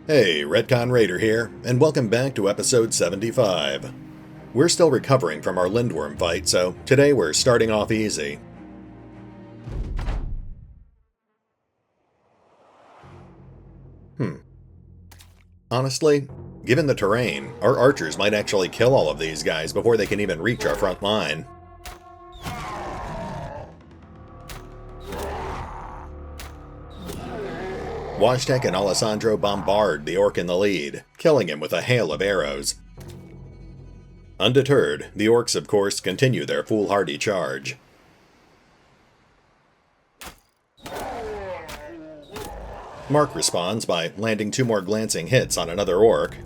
Hey, RetconRaider here, and welcome back to episode 75. We're still recovering from our Lindwurm fight, so today we're starting off easy. Honestly, given the terrain, our archers might actually kill all of these guys before they can even reach our front line. Wojtek and Alessandro bombard the orc in the lead, killing him with a hail of arrows. Undeterred, the orcs of course continue their foolhardy charge. Mark responds by landing 2 more glancing hits on another orc.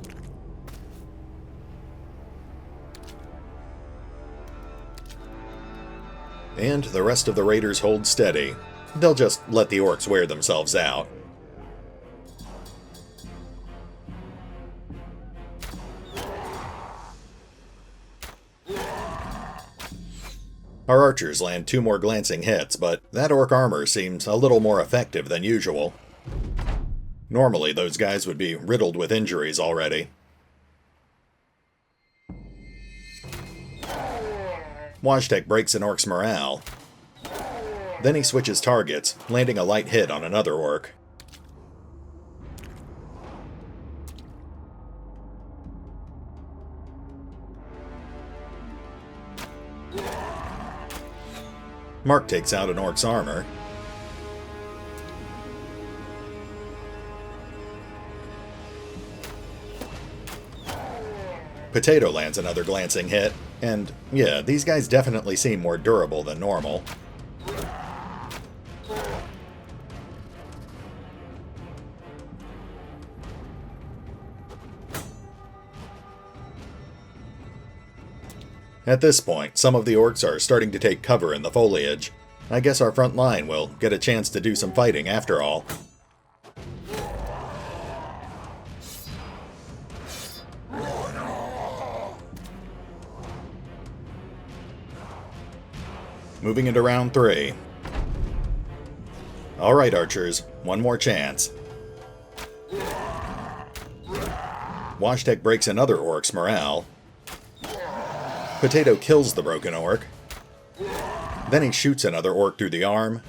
And the rest of the raiders hold steady. They'll just let the orcs wear themselves out. Our archers land 2 more glancing hits, but that orc armor seems a little more effective than usual. Normally, those guys would be riddled with injuries already. Wojtek breaks an orc's morale. Then he switches targets, landing a light hit on another orc. Mark takes out an orc's armor. Potato lands another glancing hit, and yeah, these guys definitely seem more durable than normal. At this point, some of the orcs are starting to take cover in the foliage. I guess our front line will get a chance to do some fighting after all. Moving into round 3. Alright, archers, one more chance. Wojtek breaks another orc's morale. Potato kills the broken orc. Then he shoots another orc through the arm.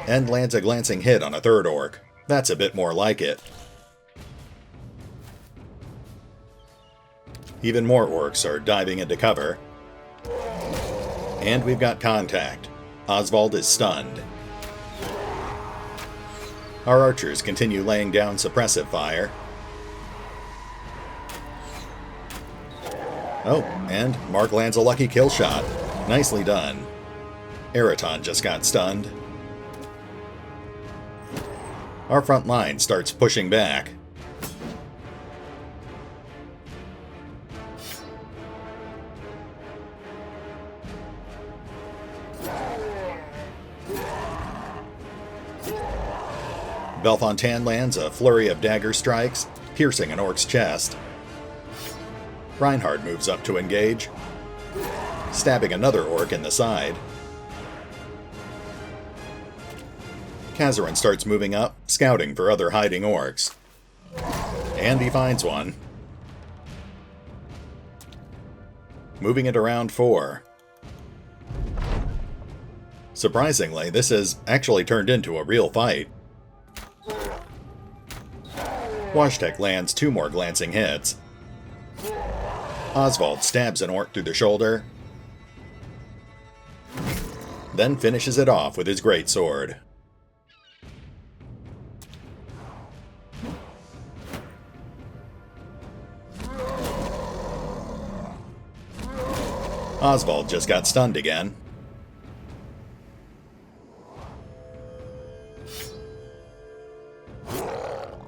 And lands a glancing hit on a third orc. That's a bit more like it. Even more orcs are diving into cover. And we've got contact. Oswald is stunned. Our archers continue laying down suppressive fire. Oh, and Mark lands a lucky kill shot. Nicely done. Eraton just got stunned. Our front line starts pushing back. Belfontaine lands a flurry of dagger strikes, piercing an orc's chest. Reinhard moves up to engage, stabbing another orc in the side. Kazarin starts moving up, scouting for other hiding orcs. And he finds one. Moving into round 4. Surprisingly, this has actually turned into a real fight. Wojtek lands 2 more glancing hits. Oswald stabs an orc through the shoulder, then finishes it off with his greatsword. Oswald just got stunned again.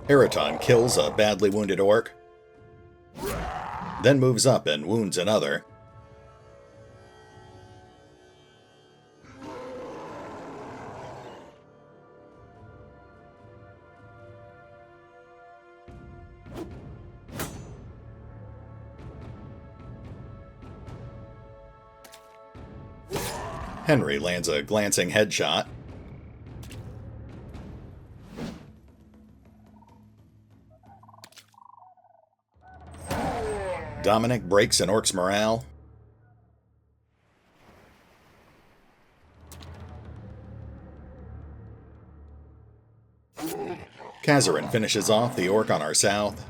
Eraton kills a badly wounded orc, then moves up and wounds another. Henry lands a glancing headshot. Dominic breaks an orc's morale. Kazarin finishes off the orc on our south.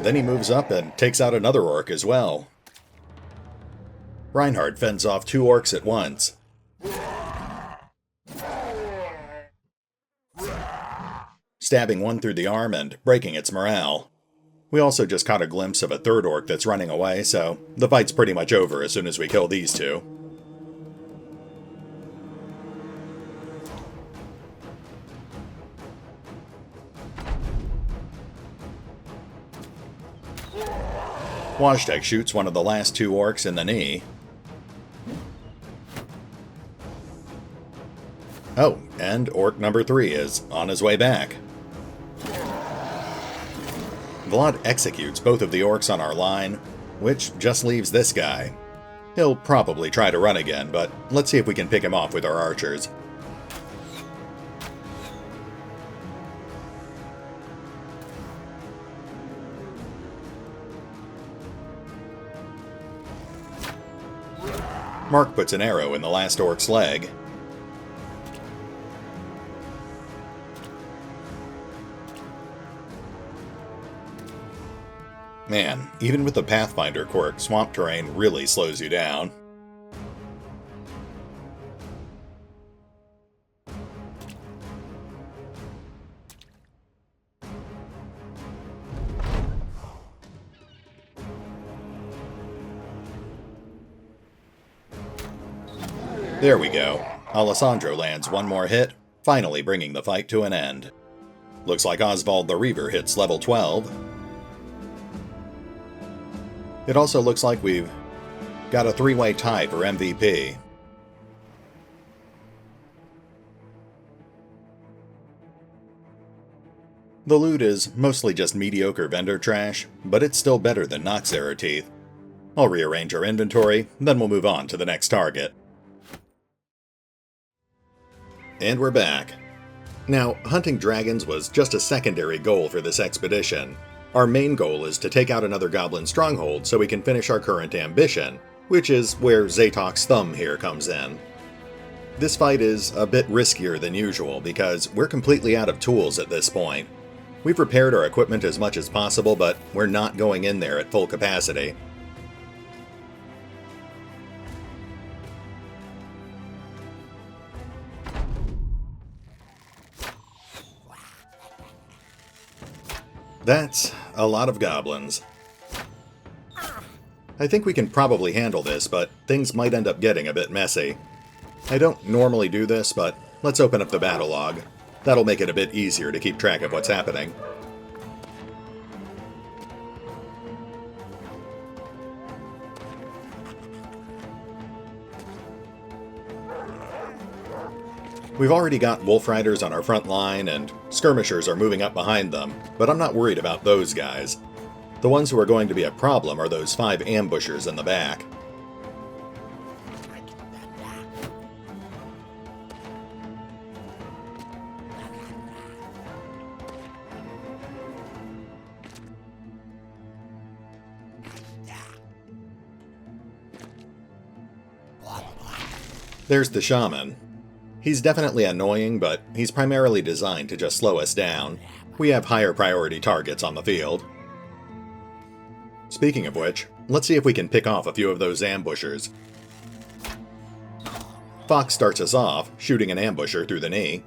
Then he moves up and takes out another orc as well. Reinhard fends off 2 orcs at once. Stabbing one through the arm and breaking its morale. We also just caught a glimpse of a 3rd orc that's running away, so the fight's pretty much over as soon as we kill these 2. Wojtek shoots one of the last 2 orcs in the knee. Oh, and orc number 3 is on his way back. Vlad executes both of the orcs on our line, which just leaves this guy. He'll probably try to run again, but let's see if we can pick him off with our archers. Mark puts an arrow in the last orc's leg. Man, even with the Pathfinder quirk, swamp terrain really slows you down. There we go. Alessandro lands one more hit, finally bringing the fight to an end. Looks like Oswald the Reaver hits level 12. It also looks like we've got a 3-way tie for MVP. The loot is mostly just mediocre vendor trash, but it's still better than Noxera teeth. I'll rearrange our inventory, then we'll move on to the next target. And we're back. Now, hunting dragons was just a secondary goal for this expedition. Our main goal is to take out another goblin stronghold so we can finish our current ambition, which is where Zatok's thumb here comes in. This fight is a bit riskier than usual because we're completely out of tools at this point. We've repaired our equipment as much as possible, but we're not going in there at full capacity. That's a lot of goblins. I think we can probably handle this, but things might end up getting a bit messy. I don't normally do this, but let's open up the battle log. That'll make it a bit easier to keep track of what's happening. We've already got wolf riders on our front line, and skirmishers are moving up behind them, but I'm not worried about those guys. The ones who are going to be a problem are those 5 ambushers in the back. There's the shaman. He's definitely annoying, but he's primarily designed to just slow us down. We have higher priority targets on the field. Speaking of which, let's see if we can pick off a few of those ambushers. Fox starts us off, shooting an ambusher through the knee.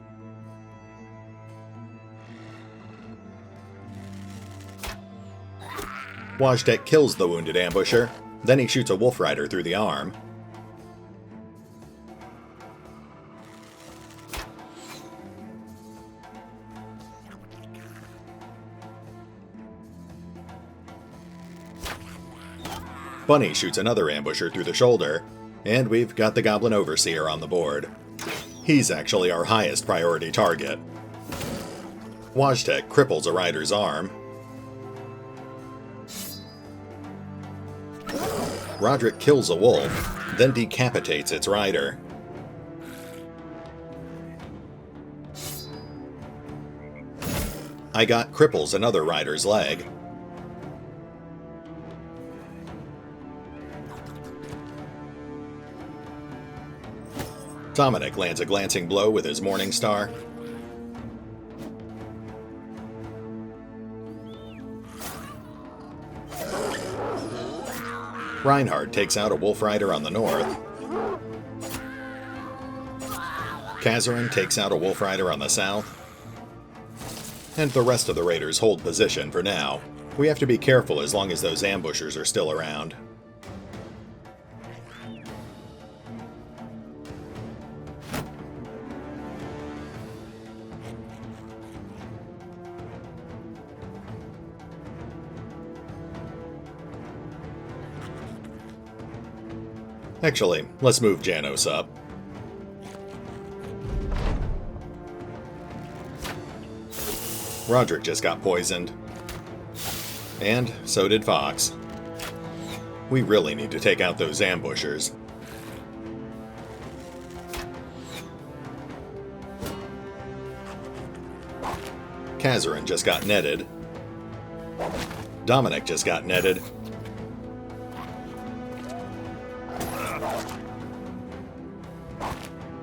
Wojtek kills the wounded ambusher, then he shoots a wolf rider through the arm. Bunny shoots another ambusher through the shoulder, and we've got the Goblin Overseer on the board. He's actually our highest priority target. Wojtek cripples a rider's arm. Roderick kills a wolf, then decapitates its rider. I got cripples another rider's leg. Dominic lands a glancing blow with his Morning Star. Reinhard takes out a Wolf Rider on the north. Kazarin takes out a Wolf Rider on the south. And the rest of the raiders hold position for now. We have to be careful as long as those ambushers are still around. Actually, let's move Janos up. Roderick just got poisoned. And so did Fox. We really need to take out those ambushers. Kazarin just got netted. Dominic just got netted.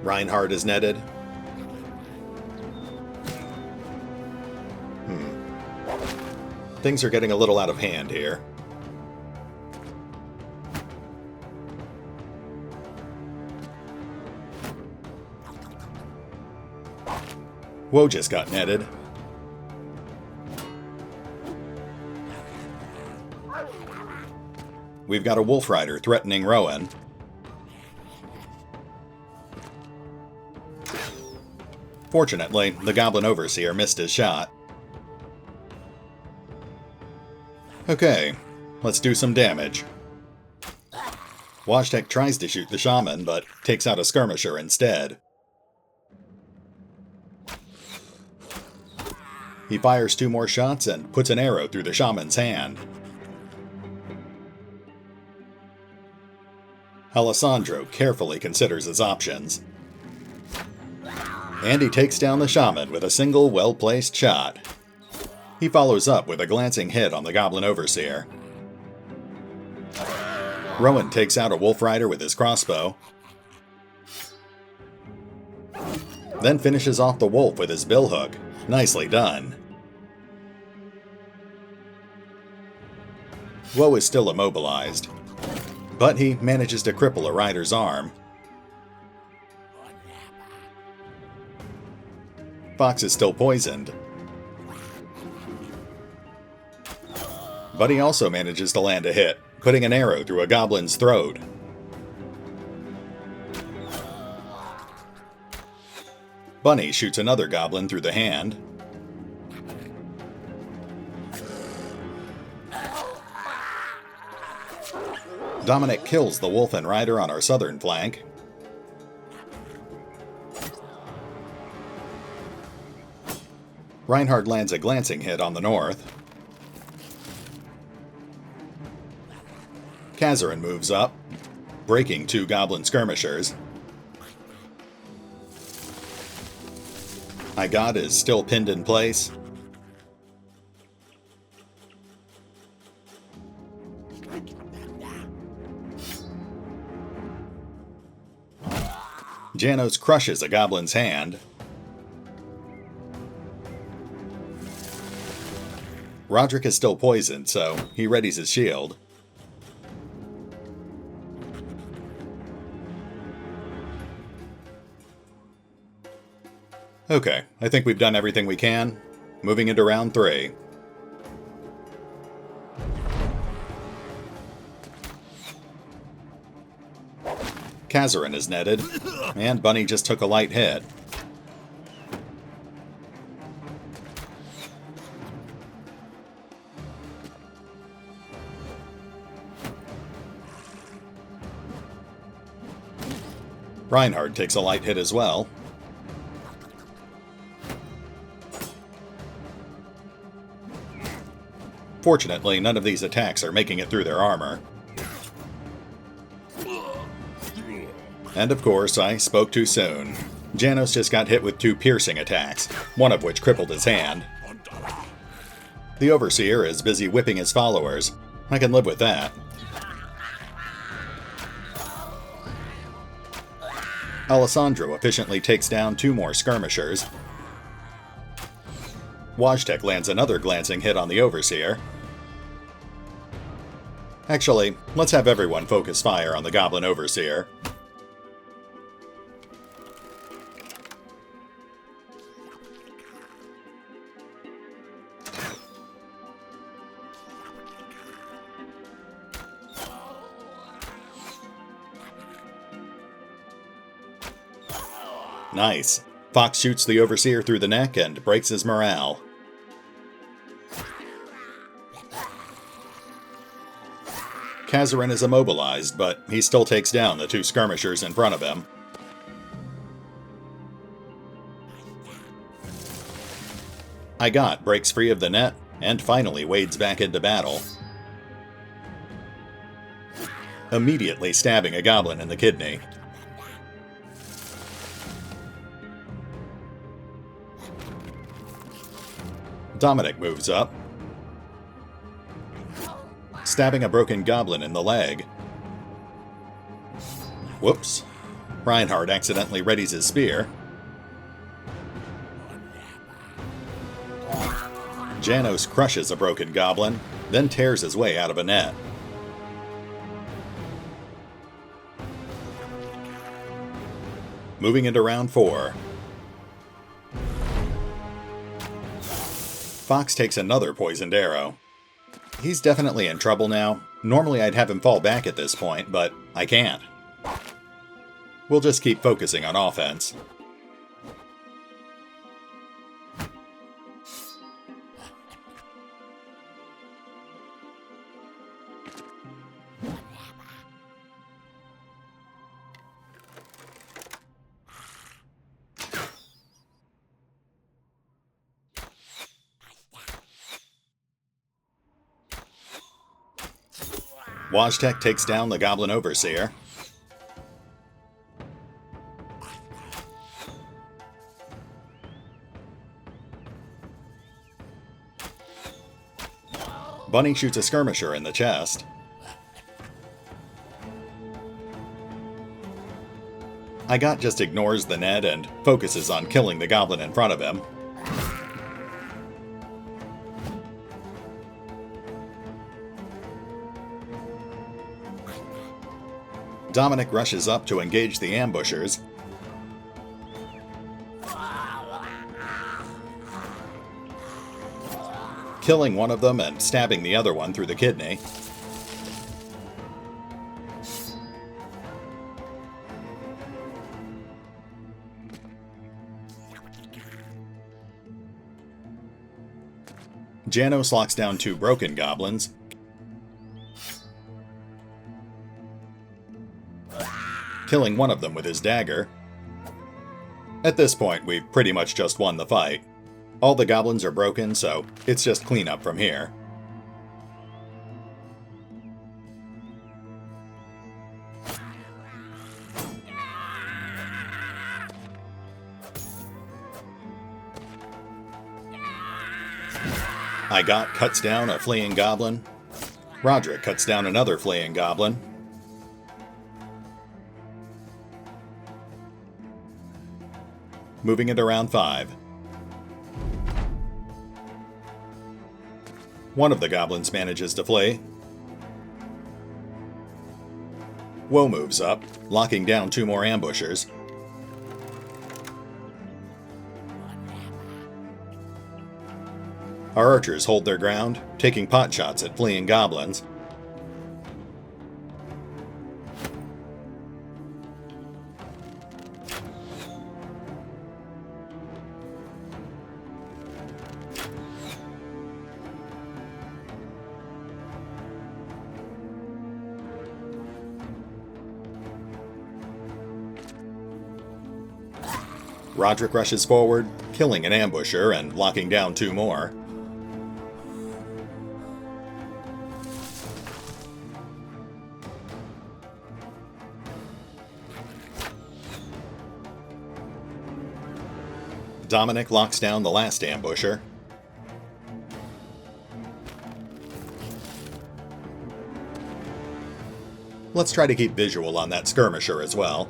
Reinhard is netted. Things are getting a little out of hand here. Woe just got netted. We've got a Wolf Rider threatening Rowan. Fortunately, the Goblin Overseer missed his shot. Okay, let's do some damage. Washtek tries to shoot the Shaman, but takes out a Skirmisher instead. He fires 2 more shots and puts an arrow through the Shaman's hand. Alessandro carefully considers his options. And he takes down the Shaman with a single well-placed shot. He follows up with a glancing hit on the Goblin Overseer. Rowan takes out a Wolf Rider with his crossbow. Then finishes off the wolf with his billhook. Nicely done. Woe is still immobilized, but he manages to cripple a rider's arm. Fox is still poisoned, but he also manages to land a hit, putting an arrow through a goblin's throat. Bunny shoots another goblin through the hand. Dominic kills the wolf and rider on our southern flank. Reinhard lands a glancing hit on the north. Kazarin moves up, breaking 2 goblin skirmishers. Igod is still pinned in place. Janos crushes a goblin's hand. Roderick is still poisoned, so he readies his shield. Okay, I think we've done everything we can. Moving into round 3. Kazarin is netted, and Bunny just took a light hit. Reinhard takes a light hit as well. Fortunately, none of these attacks are making it through their armor. And of course, I spoke too soon. Janos just got hit with 2 piercing attacks, one of which crippled his hand. The Overseer is busy whipping his followers. I can live with that. Alessandro efficiently takes down 2 more skirmishers. Wojtek lands another glancing hit on the Overseer. Actually, let's have everyone focus fire on the Goblin Overseer. Nice. Fox shoots the Overseer through the neck and breaks his morale. Kazarin is immobilized, but he still takes down the 2 skirmishers in front of him. Igot breaks free of the net and finally wades back into battle, immediately stabbing a goblin in the kidney. Dominic moves up, stabbing a broken goblin in the leg. Whoops. Reinhard accidentally readies his spear. Janos crushes a broken goblin, then tears his way out of a net. Moving into round 4. Fox takes another poisoned arrow. He's definitely in trouble now. Normally I'd have him fall back at this point, but I can't. We'll just keep focusing on offense. Wojtek takes down the Goblin Overseer. Bunny shoots a skirmisher in the chest. Igot just ignores the net and focuses on killing the goblin in front of him. Dominic rushes up to engage the ambushers. Killing one of them and stabbing the other one through the kidney. Janos locks down 2 broken goblins. Killing one of them with his dagger. At this point, we've pretty much just won the fight. All the goblins are broken, so it's just cleanup from here. Igot cuts down a fleeing goblin. Roderick cuts down another fleeing goblin. Moving into round 5. One of the goblins manages to flee. Woe moves up, locking down 2 more ambushers. Our archers hold their ground, taking pot shots at fleeing goblins. Roderick rushes forward, killing an ambusher and locking down 2 more. Dominic locks down the last ambusher. Let's try to keep visual on that skirmisher as well.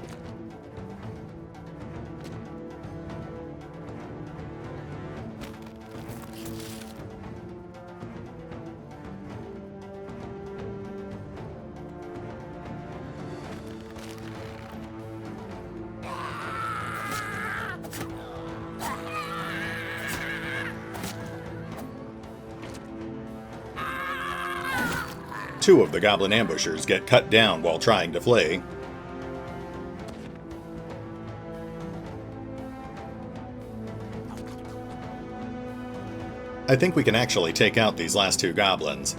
Two of the goblin ambushers get cut down while trying to flee. I think we can actually take out these last two goblins.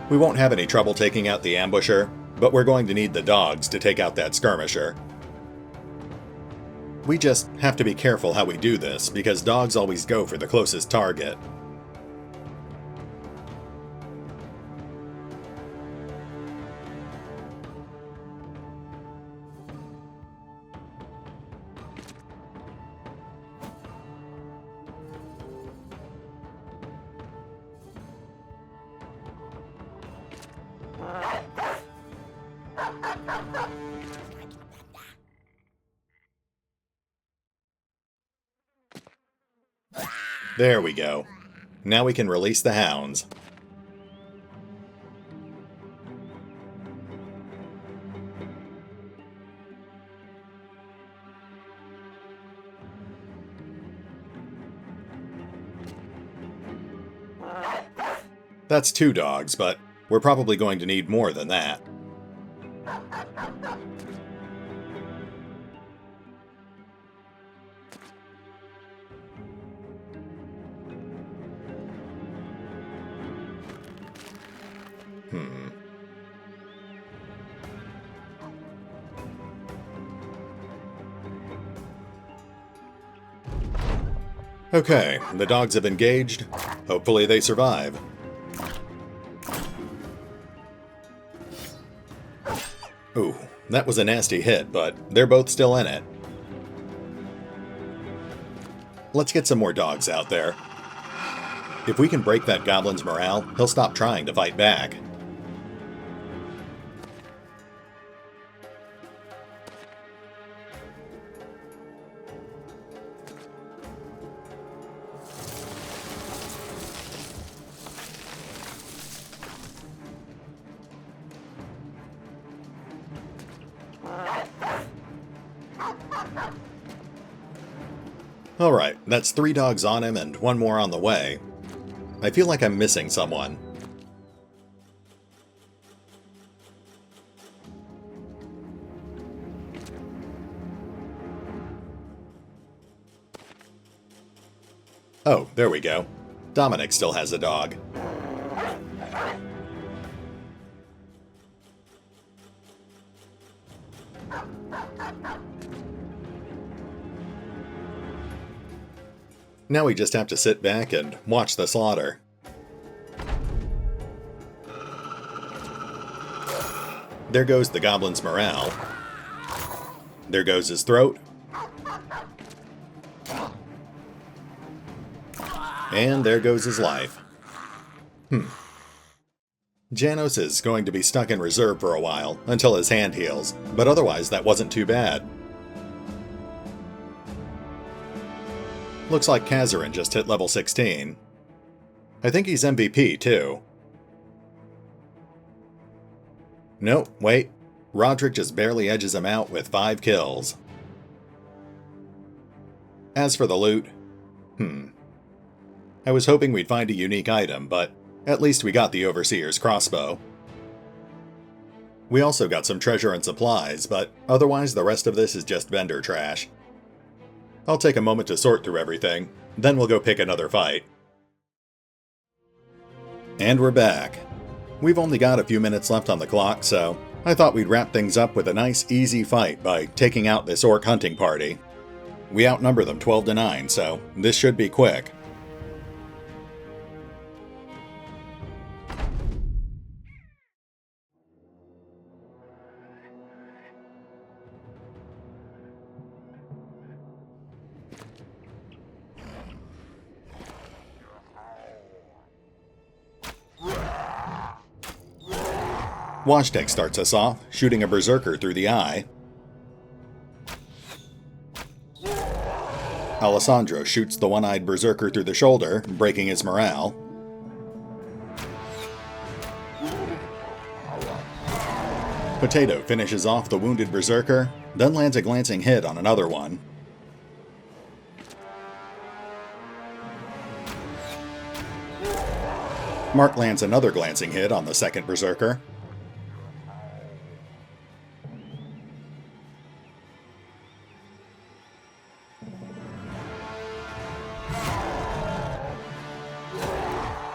We won't have any trouble taking out the ambusher, but we're going to need the dogs to take out that skirmisher. We just have to be careful how we do this, because dogs always go for the closest target. There we go. Now we can release the hounds. That's 2 dogs, but we're probably going to need more than that. Okay, the dogs have engaged. Hopefully they survive. Ooh, that was a nasty hit, but they're both still in it. Let's get some more dogs out there. If we can break that goblin's morale, he'll stop trying to fight back. Alright, that's 3 dogs on him and 1 more on the way. I feel like I'm missing someone. Oh, there we go. Dominic still has a dog. Now we just have to sit back and watch the slaughter. There goes the goblin's morale. There goes his throat. And there goes his life. Janos is going to be stuck in reserve for a while, until his hand heals, but otherwise that wasn't too bad. Looks like Kazarin just hit level 16. I think he's MVP, too. Nope, wait. Roderick just barely edges him out with 5 kills. As for the loot, I was hoping we'd find a unique item, but at least we got the Overseer's crossbow. We also got some treasure and supplies, but otherwise the rest of this is just vendor trash. I'll take a moment to sort through everything, then we'll go pick another fight. And we're back. We've only got a few minutes left on the clock, so I thought we'd wrap things up with a nice easy fight by taking out this orc hunting party. We outnumber them 12-9, so this should be quick. Washtek starts us off, shooting a berserker through the eye. Alessandro shoots the one-eyed berserker through the shoulder, breaking his morale. Potato finishes off the wounded berserker, then lands a glancing hit on another one. Mark lands another glancing hit on the second Berserker.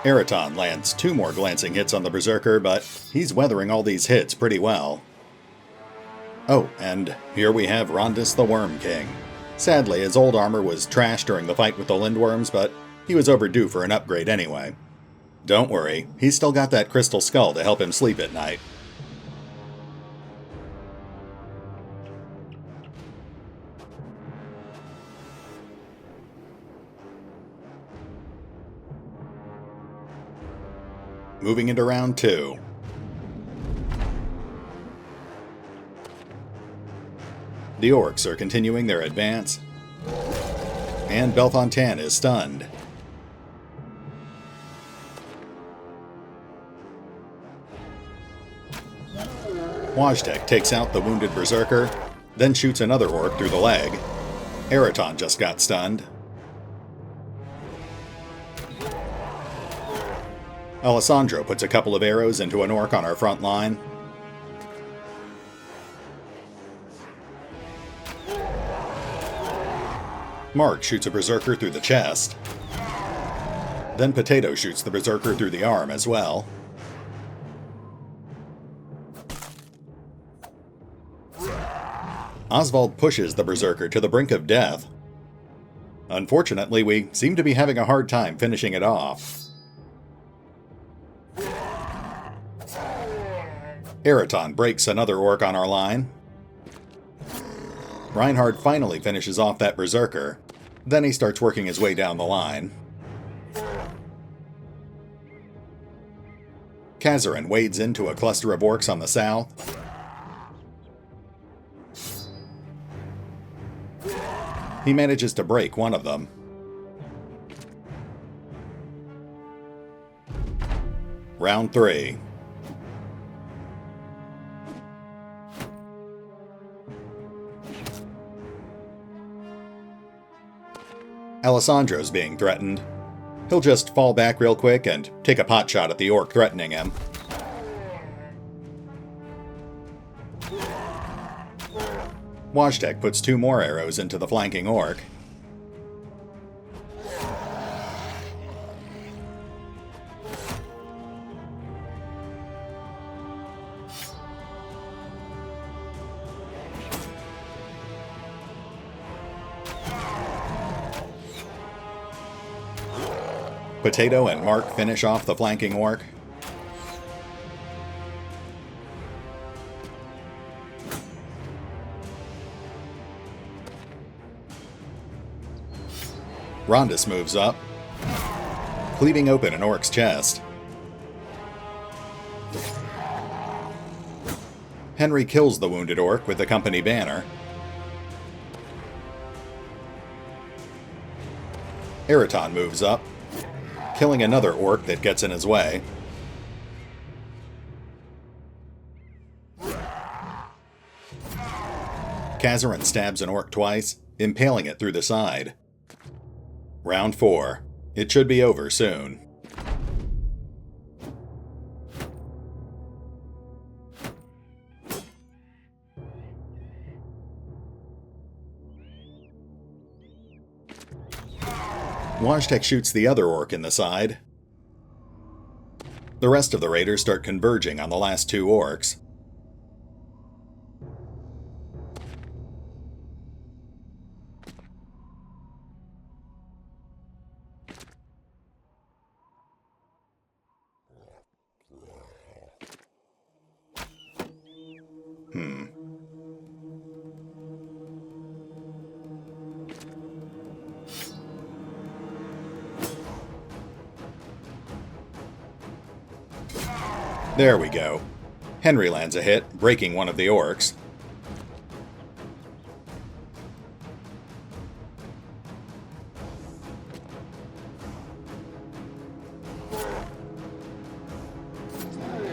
Eraton lands 2 more glancing hits on the Berserker, but he's weathering all these hits pretty well. Oh, and here we have Rondus the Worm King. Sadly, his old armor was trashed during the fight with the Lindwurms, but he was overdue for an upgrade anyway. Don't worry, he's still got that crystal skull to help him sleep at night. Moving into round 2. The orcs are continuing their advance, and Belfontaine is stunned. Wojtek takes out the wounded Berserker, then shoots another orc through the leg. Eraton just got stunned. Alessandro puts a couple of arrows into an orc on our front line. Mark shoots a Berserker through the chest. Then Potato shoots the Berserker through the arm as well. Oswald pushes the Berserker to the brink of death. Unfortunately, we seem to be having a hard time finishing it off. Eraton breaks another orc on our line. Reinhard finally finishes off that Berserker. Then he starts working his way down the line. Kazarin wades into a cluster of orcs on the south. He manages to break one of them. Round 3. Alessandro's being threatened. He'll just fall back real quick and take a pot shot at the orc threatening him. Wojtek puts 2 more arrows into the flanking orc. Potato and Mark finish off the flanking orc. Rondus moves up, cleaving open an orc's chest. Henry kills the wounded orc with the company banner. Eraton moves up, killing another orc that gets in his way. Kazarin stabs an orc twice, impaling it through the side. Round 4. It should be over soon. Wojtek shoots the other orc in the side. The rest of the raiders start converging on the last 2 orcs. There we go. Henry lands a hit, breaking one of the orcs.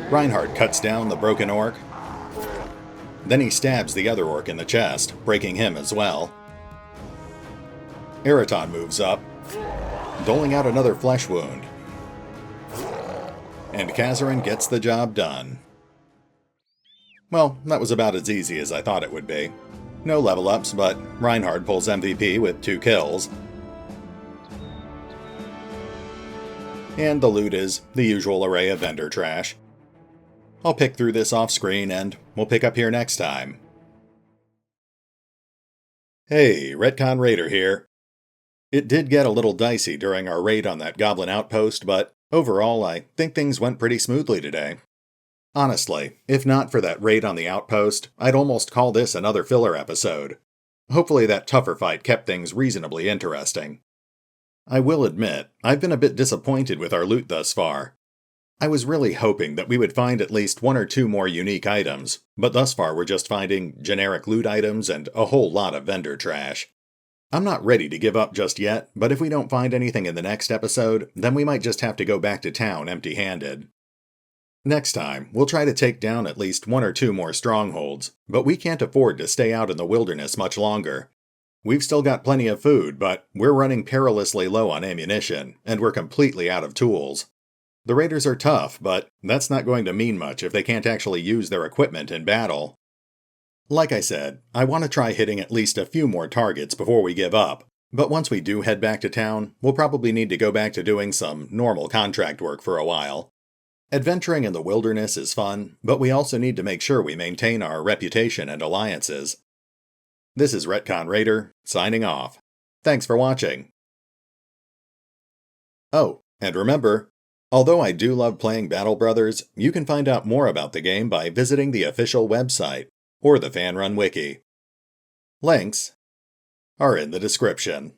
Reinhard cuts down the broken orc. Then he stabs the other orc in the chest, breaking him as well. Eraton moves up, doling out another flesh wound. and Kazarin gets the job done. Well, that was about as easy as I thought it would be. No level ups, but Reinhard pulls MVP with 2 kills. And the loot is the usual array of vendor trash. I'll pick through this off screen and we'll pick up here next time. Hey, RetconRaider here. It did get a little dicey during our raid on that Goblin outpost, but overall I think things went pretty smoothly today. Honestly, if not for that raid on the outpost, I'd almost call this another filler episode. Hopefully that tougher fight kept things reasonably interesting. I will admit, I've been a bit disappointed with our loot thus far. I was really hoping that we would find at least 1 or 2 more unique items, but thus far we're just finding generic loot items and a whole lot of vendor trash. I'm not ready to give up just yet, but if we don't find anything in the next episode, then we might just have to go back to town empty-handed. Next time, we'll try to take down at least 1 or 2 more strongholds, but we can't afford to stay out in the wilderness much longer. We've still got plenty of food, but we're running perilously low on ammunition, and we're completely out of tools. The raiders are tough, but that's not going to mean much if they can't actually use their equipment in battle. Like I said, I want to try hitting at least a few more targets before we give up, but once we do head back to town, we'll probably need to go back to doing some normal contract work for a while. Adventuring in the wilderness is fun, but we also need to make sure we maintain our reputation and alliances. This is RetconRaider, signing off. Thanks for watching. Oh, and remember, although I do love playing Battle Brothers, you can find out more about the game by visiting the official website, or the fan-run wiki. Links are in the description.